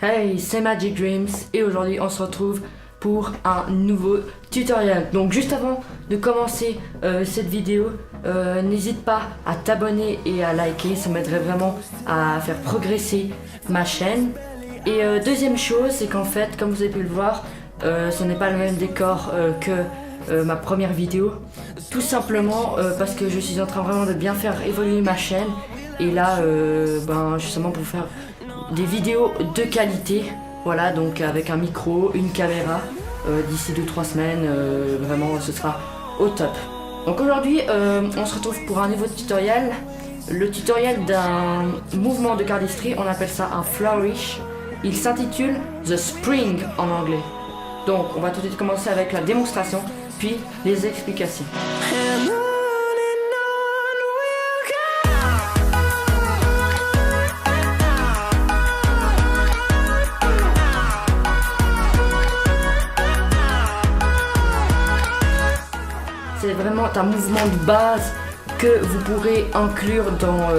Hey, c'est Magic Dreams et aujourd'hui on se retrouve pour un nouveau tutoriel. Donc juste avant de commencer cette vidéo, n'hésite pas à t'abonner et à liker, ça m'aiderait vraiment à faire progresser ma chaîne. Et deuxième chose, c'est qu'en fait, comme vous avez pu le voir, ce n'est pas le même décor que ma première vidéo. Tout simplement parce que je suis en train vraiment de bien faire évoluer ma chaîne. Et là, justement pour faire des vidéos de qualité, voilà, donc avec un micro, une caméra, d'ici 2-3 semaines, vraiment ce sera au top. Donc aujourd'hui, on se retrouve pour un nouveau tutoriel, le tutoriel d'un mouvement de cardistry, on appelle ça un flourish. Il s'intitule The Spring en anglais. Donc on va tout de suite commencer avec la démonstration, puis les explications. C'est vraiment un mouvement de base que vous pourrez inclure dans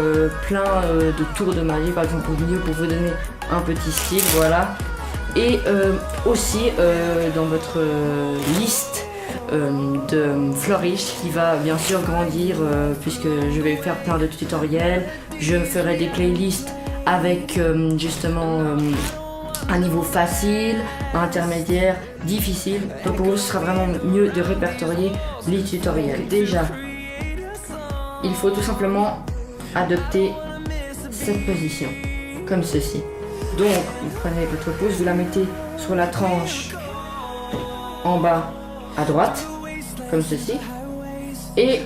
plein de tours de magie, par exemple au milieu pour vous donner un petit style, voilà. Et aussi dans votre liste de flourish qui va bien sûr grandir puisque je vais faire plein de tutoriels. Je ferai des playlists avec justement un niveau facile, intermédiaire, difficile. Donc pour vous ce sera vraiment mieux de répertorier les tutoriels. Déjà, il faut tout simplement adopter cette position, comme ceci. Donc vous prenez votre pouce, vous la mettez sur la tranche en bas à droite, comme ceci. Et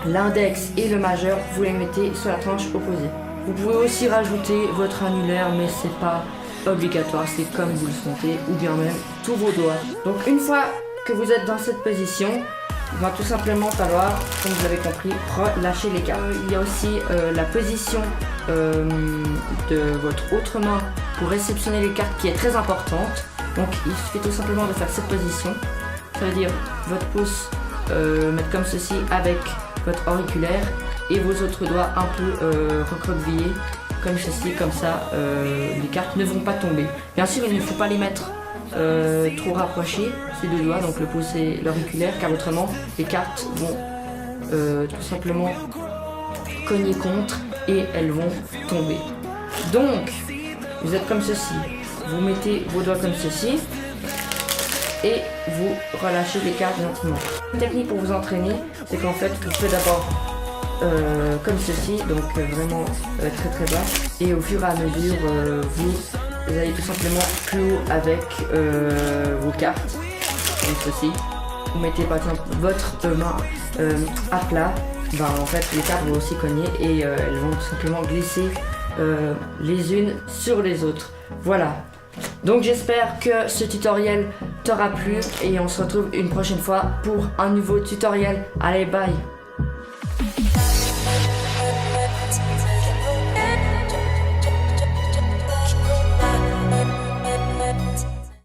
l'index et le majeur, vous les mettez sur la tranche opposée. Vous pouvez aussi rajouter votre annulaire, mais c'est pas obligatoire, c'est comme vous le sentez, ou bien même tous vos doigts. Donc une fois que vous êtes dans cette position, il va tout simplement falloir, comme vous avez compris, relâcher les cartes. Il y a aussi la position de votre autre main pour réceptionner les cartes qui est très importante. Donc il suffit tout simplement de faire cette position. Ça veut dire votre pouce mettre comme ceci avec votre auriculaire et vos autres doigts un peu recroquevillés comme ceci, comme ça les cartes ne vont pas tomber. Bien sûr il ne faut pas les mettre trop rapprochés, ces deux doigts, donc le pouce et l'auriculaire, car autrement les cartes vont tout simplement cogner contre et elles vont tomber. Donc vous êtes comme ceci, vous mettez vos doigts comme ceci et vous relâchez les cartes gentiment. Une technique pour vous entraîner, c'est qu'en fait vous faites d'abord comme ceci, donc vraiment très très bas, et au fur et à mesure vous allez tout simplement plus haut avec vos cartes, comme ceci. Vous mettez par exemple votre main à plat, en fait les cartes vont aussi cogner et elles vont tout simplement glisser les unes sur les autres. Voilà. Donc j'espère que ce tutoriel t'aura plu et on se retrouve une prochaine fois pour un nouveau tutoriel. Allez, bye!